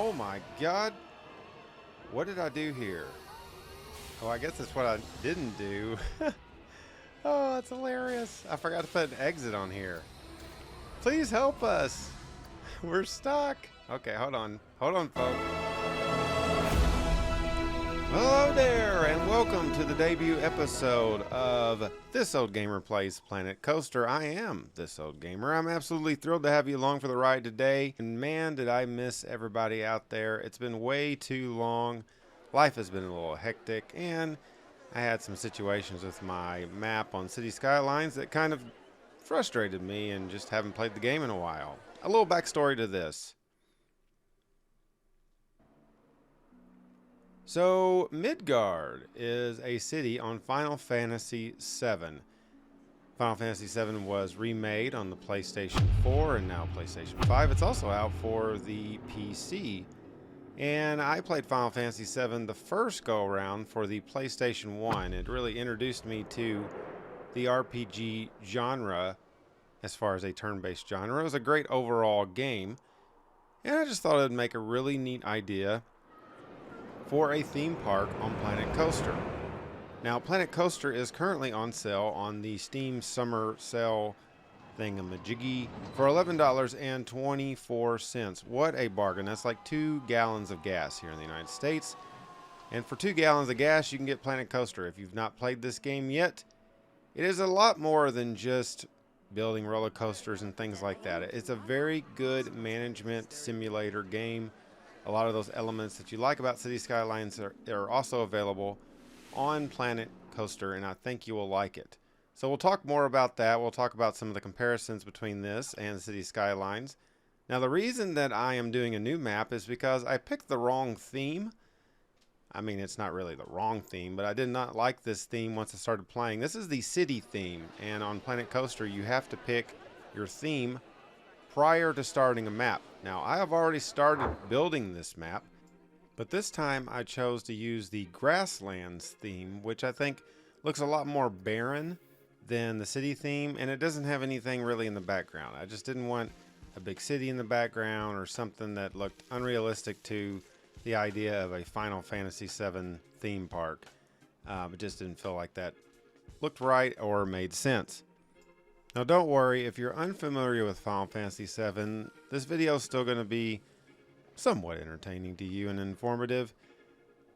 Oh my god. What did I do here? Oh, I guess that's what I didn't do. Oh, that's hilarious. I forgot to put an exit on here. Please help us. We're stuck. Okay, hold on. Hold on, folks. Hello there, and welcome to the debut episode of This Old Gamer Plays Planet Coaster. I am This Old Gamer. I'm absolutely thrilled to have you along for the ride today. And man, did I miss everybody out there. It's been way too long. Life has been a little hectic, and I had some situations with my map on Cities Skylines that kind of frustrated me and just haven't played the game in a while. A little backstory to this. So, Midgar is a city on Final Fantasy VII. Final Fantasy VII was remade on the PlayStation 4 and now PlayStation 5. It's also out for the PC. And I played Final Fantasy VII the first go-around for the PlayStation 1. It really introduced me to the RPG genre as far as a turn-based genre. It was a great overall game. And I just thought it would make a really neat idea for a theme park on Planet Coaster. Now, Planet Coaster is currently on sale on the Steam Summer Sale thingamajiggy for $11.24. What a bargain. That's like 2 gallons of gas here in the United States. And for 2 gallons of gas, you can get Planet Coaster. If you've not played this game yet, it is a lot more than just building roller coasters and things like that. It's a very good management simulator game. A lot of those elements that you like about Cities Skylines are also available on Planet Coaster, and I think you will like it. So we'll talk more about that. We'll talk about some of the comparisons between this and Cities Skylines. Now, the reason that I am doing a new map is because I picked the wrong theme. I mean, it's not really the wrong theme, but I did not like this theme once I started playing. This is the city theme, and on Planet Coaster, you have to pick your theme prior to starting a map. Now, I have already started building this map, but this time I chose to use the Grasslands theme, which I think looks a lot more barren than the city theme, and it doesn't have anything really in the background. I just didn't want a big city in the background or something that looked unrealistic to the idea of a Final Fantasy VII theme park. It just didn't feel like that looked right or made sense. Now, don't worry, if you're unfamiliar with Final Fantasy VII, this video is still going to be somewhat entertaining to you and informative.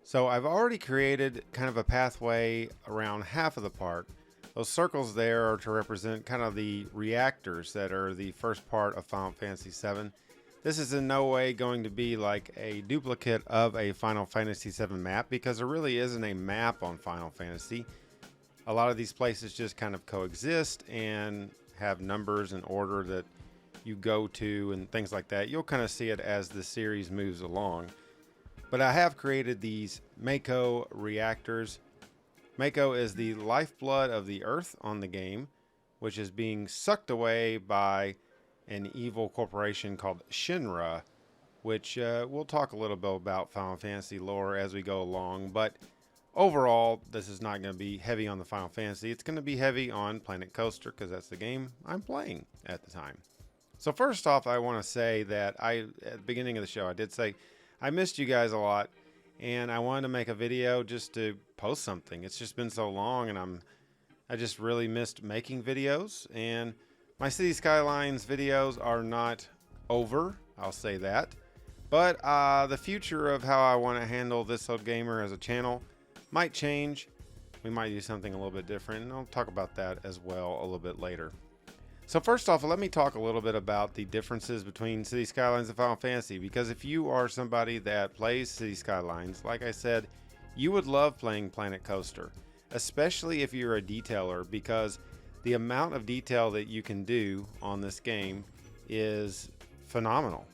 So I've already created kind of a pathway around half of the park. Those circles there are to represent kind of the reactors that are the first part of Final Fantasy VII. This is in no way going to be like a duplicate of a Final Fantasy VII map, because there really isn't a map on Final Fantasy. A lot of these places just kind of coexist and have numbers and order that you go to and things like that. You'll kind of see it as the series moves along. But I have created these Mako reactors. Mako is the lifeblood of the Earth on the game, which is being sucked away by an evil corporation called Shinra, which we'll talk a little bit about Final Fantasy lore as we go along. But overall, this is not going to be heavy on the Final Fantasy. It's going to be heavy on Planet Coaster because that's the game I'm playing at the time. So first off, I want to say that at the beginning of the show, I did say I missed you guys a lot, and I wanted to make a video just to post something. It's just been so long, and I just really missed making videos. And my Cities Skylines videos are not over, I'll say that. But the future of how I want to handle This Old Gamer as a channel might change. We might do something a little bit different, and I'll talk about that as well a little bit later. So first off, let me talk a little bit about the differences between Cities Skylines and Final Fantasy, because if you are somebody that plays Cities Skylines, like I said, you would love playing Planet Coaster, especially if you're a detailer, because the amount of detail that you can do on this game is phenomenal.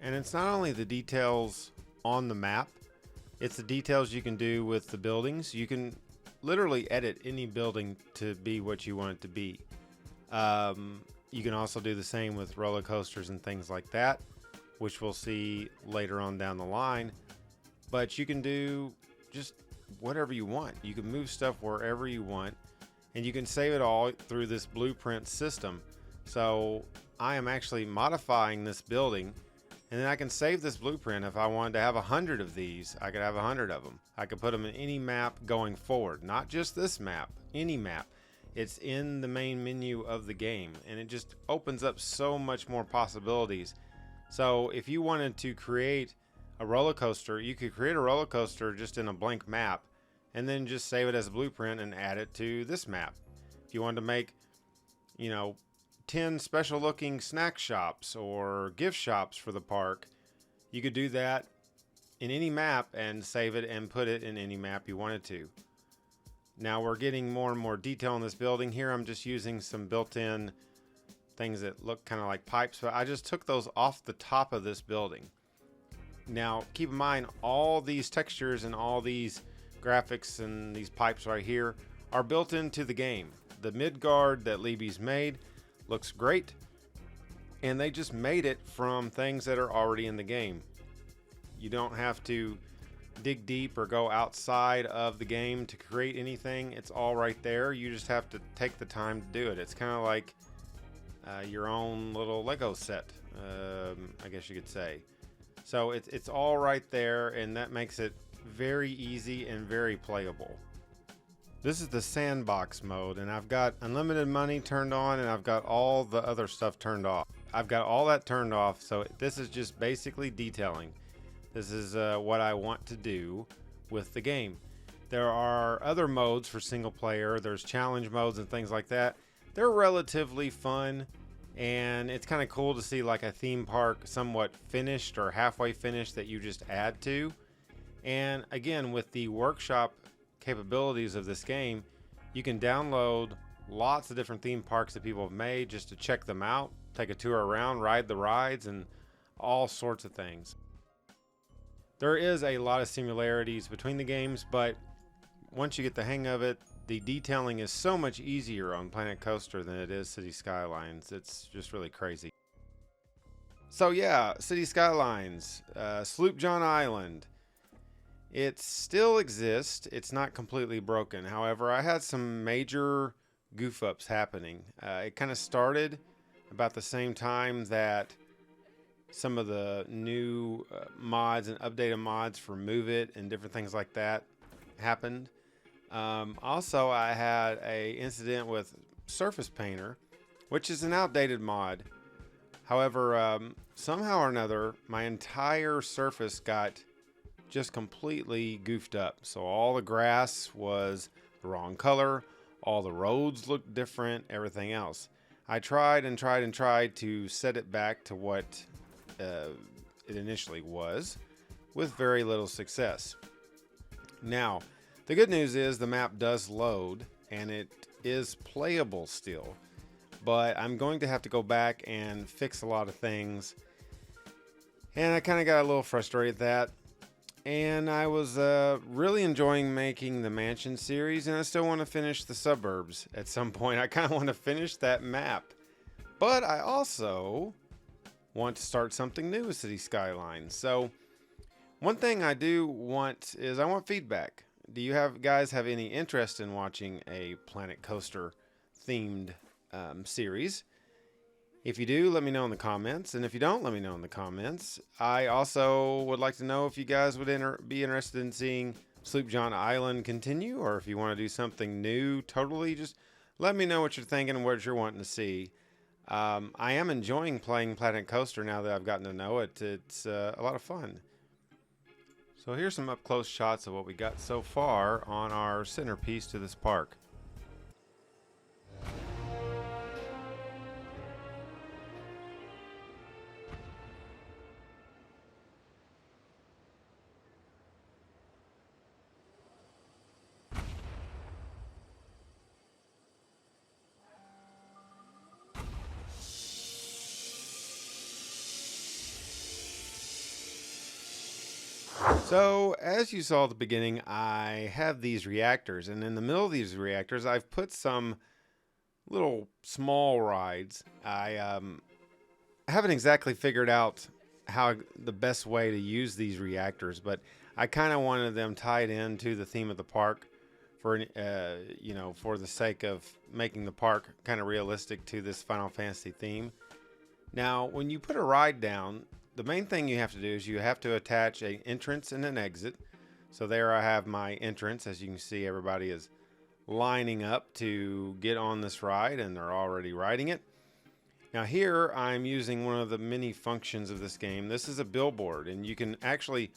And it's not only the details on the map, it's the details you can do with the buildings. You can literally edit any building to be what you want it to be. You can also do the same with roller coasters and things like that, which we'll see later on down the line. But you can do just whatever you want. You can move stuff wherever you want, and you can save it all through this blueprint system. So I am actually modifying this building And then I can save this blueprint. If I wanted to have 100 of these, I could have 100 of them. I could put them in any map going forward, not just this map, any map. It's in the main menu of the game, and it just opens up so much more possibilities. So if you wanted to create a roller coaster, you could create a roller coaster just in a blank map and then just save it as a blueprint and add it to this map. If you wanted to make, 10 special looking snack shops or gift shops for the park, you could do that in any map and save it and put it in any map you wanted to. Now we're getting more and more detail in this building. Here I'm just using some built-in things that look kind of like pipes, but I just took those off the top of this building. Now keep in mind, all these textures and all these graphics and these pipes right here are built into the game. The Midgar that Libby's made looks great, and they just made it from things that are already in the game. You don't have to dig deep or go outside of the game to create anything. It's all right there. You just have to take the time to do it. It's kind of like your own little Lego set, I guess you could say. So it's all right there, and that makes it very easy and very playable. This is the sandbox mode, and I've got unlimited money turned on, and I've got all the other stuff turned off. I've got all that turned off, so this is just basically detailing. This is what I want to do with the game. There are other modes for single player. There's challenge modes and things like that. They're relatively fun, and it's kind of cool to see like a theme park somewhat finished or halfway finished that you just add to. And again, with the workshop capabilities of this game, you can download lots of different theme parks that people have made just to check them out, take a tour around, ride the rides, and all sorts of things. There is a lot of similarities between the games, but once you get the hang of it, the detailing is so much easier on Planet Coaster than it is Cities Skylines. It's just really crazy. So yeah, Cities Skylines, Sloop John Island. It still exists. It's not completely broken. However, I had some major goof ups happening. It kind of started about the same time that some of the new mods and updated mods for Move It and different things like that happened. Also, I had a incident with Surface Painter, which is an outdated mod. However, somehow or another, my entire surface got just completely goofed up. So all the grass was the wrong color, all the roads looked different, everything else. I tried and tried and tried to set it back to what it initially was, with very little success. Now, the good news is the map does load and it is playable still, but I'm going to have to go back and fix a lot of things, and I kind of got a little frustrated at that. And I was really enjoying making the mansion series, and I still want to finish the suburbs at some point. I kind of want to finish that map, but I also want to start something new with Cities Skylines. So one thing I do want is I want feedback. Do you guys have any interest in watching a Planet Coaster themed series? If you do, let me know in the comments, and if you don't, let me know in the comments. I also would like to know if you guys would be interested in seeing Sloop John Island continue, or if you want to do something new totally. Just let me know what you're thinking and what you're wanting to see. I am enjoying playing Planet Coaster now that I've gotten to know it. It's a lot of fun. So here's some up-close shots of what we got so far on our centerpiece to this park. So, as you saw at the beginning, I have these reactors, and in the middle of these reactors, I've put some little small rides. I haven't exactly figured out how the best way to use these reactors, but I kind of wanted them tied into the theme of the park for for the sake of making the park kind of realistic to this Final Fantasy theme. Now, when you put a ride down, the main thing you have to do is you have to attach an entrance and an exit. So there I have my entrance. As you can see, everybody is lining up to get on this ride, and they're already riding it. Now here I'm using one of the many functions of this game. This is a billboard, and you can actually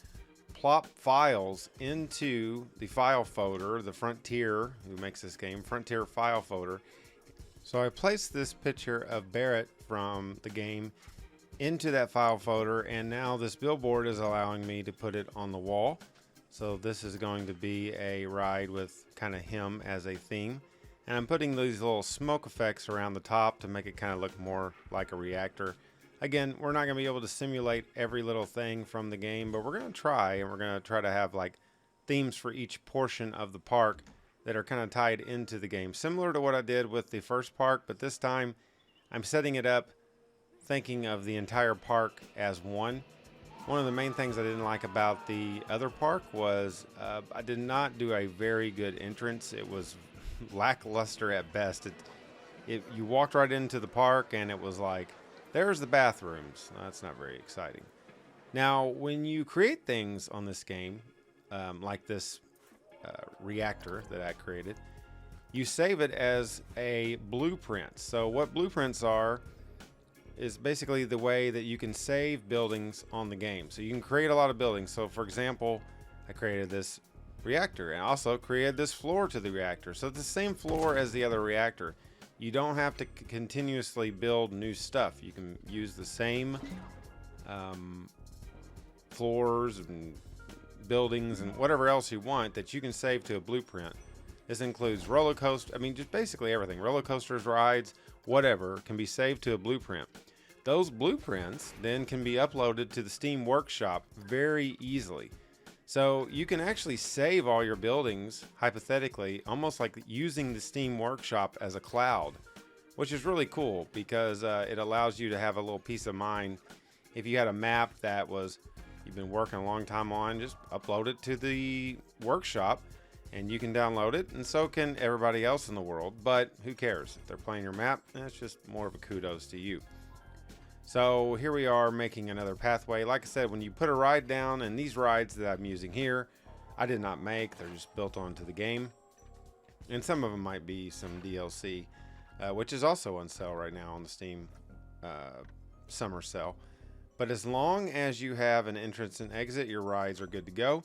plop files into the file folder, the Frontier, who makes this game, Frontier file folder. So I placed this picture of Barrett from the game into that file folder, and now this billboard is allowing me to put it on the wall. So this is going to be a ride with kind of him as a theme. And I'm putting these little smoke effects around the top to make it kind of look more like a reactor. Again, we're not going to be able to simulate every little thing from the game, but we're going to try, and we're going to try to have like themes for each portion of the park that are kind of tied into the game. Similar to what I did with the first park, but this time I'm setting it up thinking of the entire park as one. One of the main things I didn't like about the other park was I did not do a very good entrance. It was lackluster at best. You walked right into the park and it was like, there's the bathrooms. That's not very exciting. Now, when you create things on this game, like this reactor that I created, you save it as a blueprint. So what blueprints are is basically the way that you can save buildings on the game. So you can create a lot of buildings. So for example, I created this reactor and also created this floor to the reactor. So it's the same floor as the other reactor. You don't have to continuously build new stuff. You can use the same floors and buildings and whatever else you want that you can save to a blueprint. This includes roller coaster. I mean, just basically everything. Roller coasters, rides, whatever can be saved to a blueprint. Those blueprints then can be uploaded to the Steam Workshop very easily. So you can actually save all your buildings, hypothetically, almost like using the Steam Workshop as a cloud, which is really cool because it allows you to have a little peace of mind. If you had a map that you've been working a long time on, just upload it to the workshop and you can download it, and so can everybody else in the world. But who cares? If they're playing your map, that's just more of a kudos to you. So here we are making another pathway. Like I said, when you put a ride down, and these rides that I'm using here, I did not make. They're just built onto the game. And some of them might be some DLC, which is also on sale right now on the Steam summer sale. But as long as you have an entrance and exit, your rides are good to go.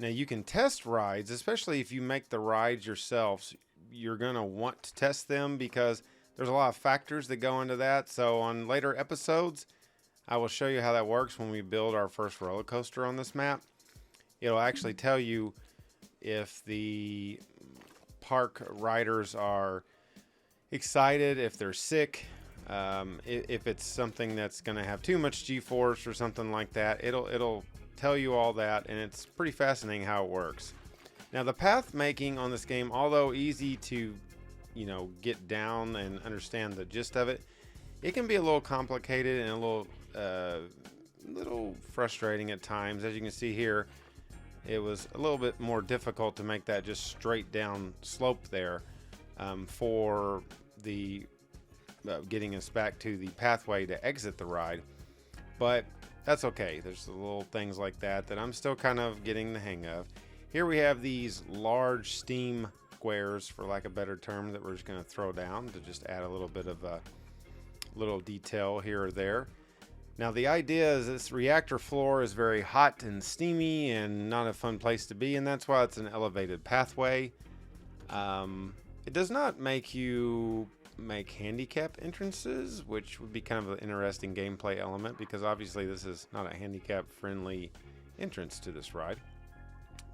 Now you can test rides, especially if you make the rides yourself. You're going to want to test them because there's a lot of factors that go into that. So on later episodes, I will show you how that works when we build our first roller coaster on this map. It'll actually tell you if the park riders are excited, if they're sick, if it's something that's going to have too much G-force or something like that. It'll tell you all that, and it's pretty fascinating how it works. Now the path making on this game, although easy to get down and understand the gist of it, it can be a little complicated and a little frustrating at times. As you can see here, it was a little bit more difficult to make that just straight down slope there for the getting us back to the pathway to exit the ride. But that's okay. There's little things like that I'm still kind of getting the hang of. Here we have these large steam squares, for lack of a better term, that we're just going to throw down to just add a little bit of a little detail here or there. Now the idea is this reactor floor is very hot and steamy and not a fun place to be, and that's why it's an elevated pathway. It does not make you make handicap entrances, which would be kind of an interesting gameplay element because obviously this is not a handicap friendly entrance to this ride,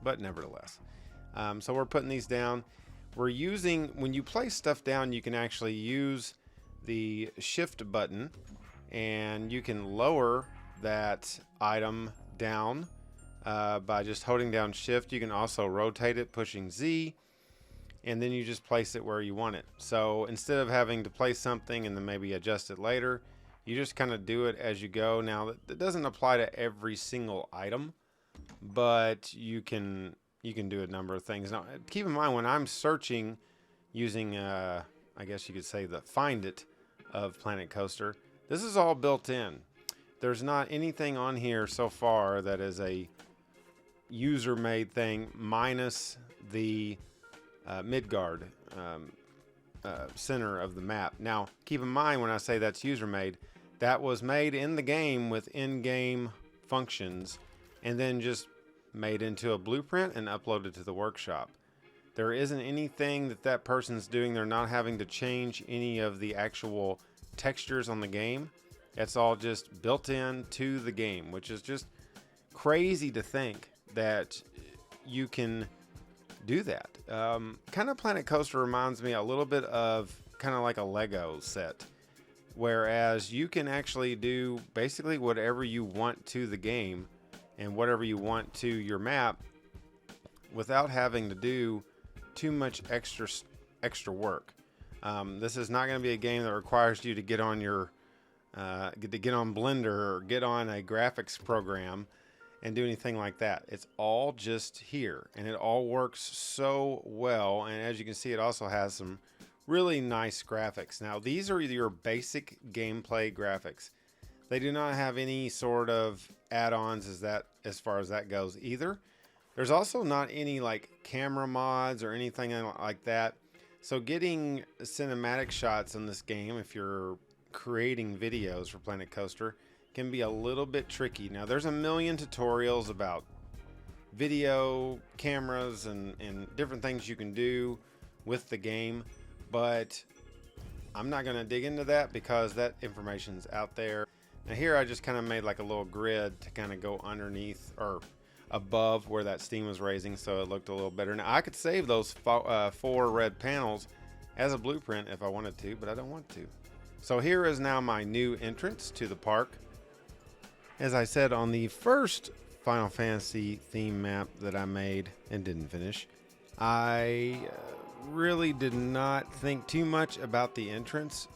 but nevertheless. So we're putting these down. We're using, when you place stuff down, you can actually use the shift button and you can lower that item down by just holding down shift. You can also rotate it pushing Z, and then you just place it where you want it. So instead of having to place something and then maybe adjust it later, you just kind of do it as you go. Now that doesn't apply to every single item, but you can do a number of things. Now keep in mind, when I'm searching using I guess you could say the Find It of Planet Coaster, this is all built in. there's not anything on here so far that is a user-made thing, minus the Midgar center of the map. Now, keep in mind when I say that's user-made, that was made in the game with in-game functions and then just made into a blueprint and uploaded to the workshop. There isn't anything that person's doing. They're not having to change any of the actual textures on the game. It's all just built in to the game, which is just crazy to think that you can do that. Kind of Planet Coaster reminds me a little bit of kind of like a Lego set, whereas you can actually do basically whatever you want to the game and whatever you want to your map without having to do too much extra work. This is not going to be a game that requires you to get on your get on Blender or get on a graphics program and do anything like that. It's all just here, and it all works so well. And as you can see, it also has some really nice graphics. Now, these are your basic gameplay graphics. They do not have any sort of add-ons as far as that goes either. There's also not any like camera mods or anything like that. So getting cinematic shots in this game, if you're creating videos for Planet Coaster, can be a little bit tricky. Now, there's a million tutorials about video cameras and different things you can do with the game, but I'm not going to dig into that because that information's out there. Now here I just kind of made like a little grid to kind of go underneath or above where that steam was raising, so it looked a little better. Now I could save those 4 red panels as a blueprint if I wanted to, but I don't want to. So here is now my new entrance to the park. As I said, on the first Final Fantasy theme map that I made and didn't finish, I really did not think too much about the entrance.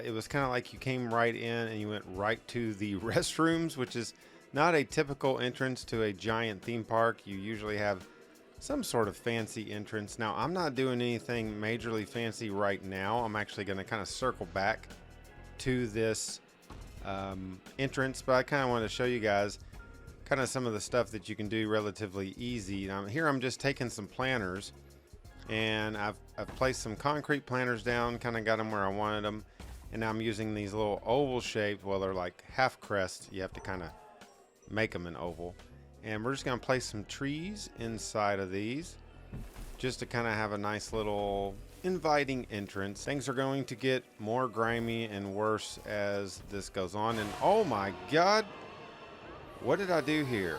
It was kind of like you came right in and you went right to the restrooms, which is not a typical entrance to a giant theme park. You usually have some sort of fancy entrance. Now, I'm not doing anything majorly fancy right now. I'm actually going to kind of circle back to this entrance, but I kind of want to show you guys kind of some of the stuff that you can do relatively easy. Now, here I'm just taking some planters, and I've placed some concrete planters down, kind of got them where I wanted them, and now I'm using these little oval shaped, well, they're like half crest. You have to kind of make them an oval, and we're just going to place some trees inside of these just to kind of have a nice little inviting entrance. Things are going to get more grimy and worse as this goes on, and oh my god, what did I do here?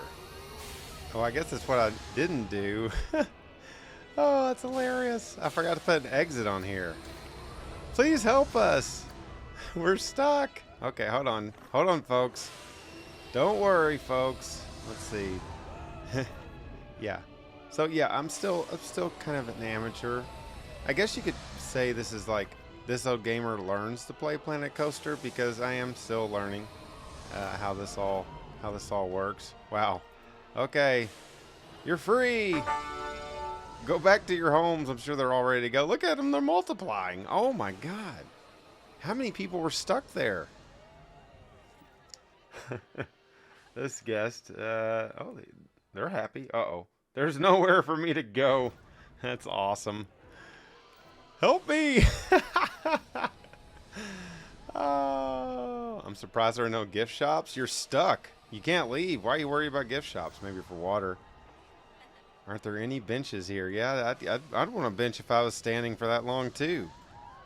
Oh, I guess that's what I didn't do. Oh, that's hilarious. I forgot to put an exit on here. Please help us. We're stuck. Okay, hold on, folks. Don't worry, folks. Let's see. Yeah. So yeah, I'm still kind of an amateur. I guess you could say this is like This Old Gamer learns to play Planet Coaster, because I am still learning how this all works. Wow. Okay. You're free. Go back to your homes. I'm sure they're all ready to go. Look at them. They're multiplying. Oh my god. How many people were stuck there? This guest. Oh, they're happy. Uh-oh. There's nowhere for me to go. That's awesome. Help me! Oh, I'm surprised there are no gift shops. You're stuck. You can't leave. Why are you worried about gift shops? Maybe for water. Aren't there any benches here? Yeah, I'd want a bench if I was standing for that long too.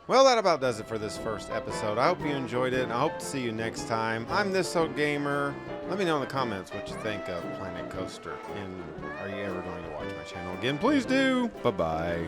Well, that about does it for this first episode. I hope you enjoyed it, and I hope to see you next time. I'm This Old Gamer. Let me know in the comments what you think of Planet Coaster, and are you ever going to watch my channel again? Please do. Bye-bye.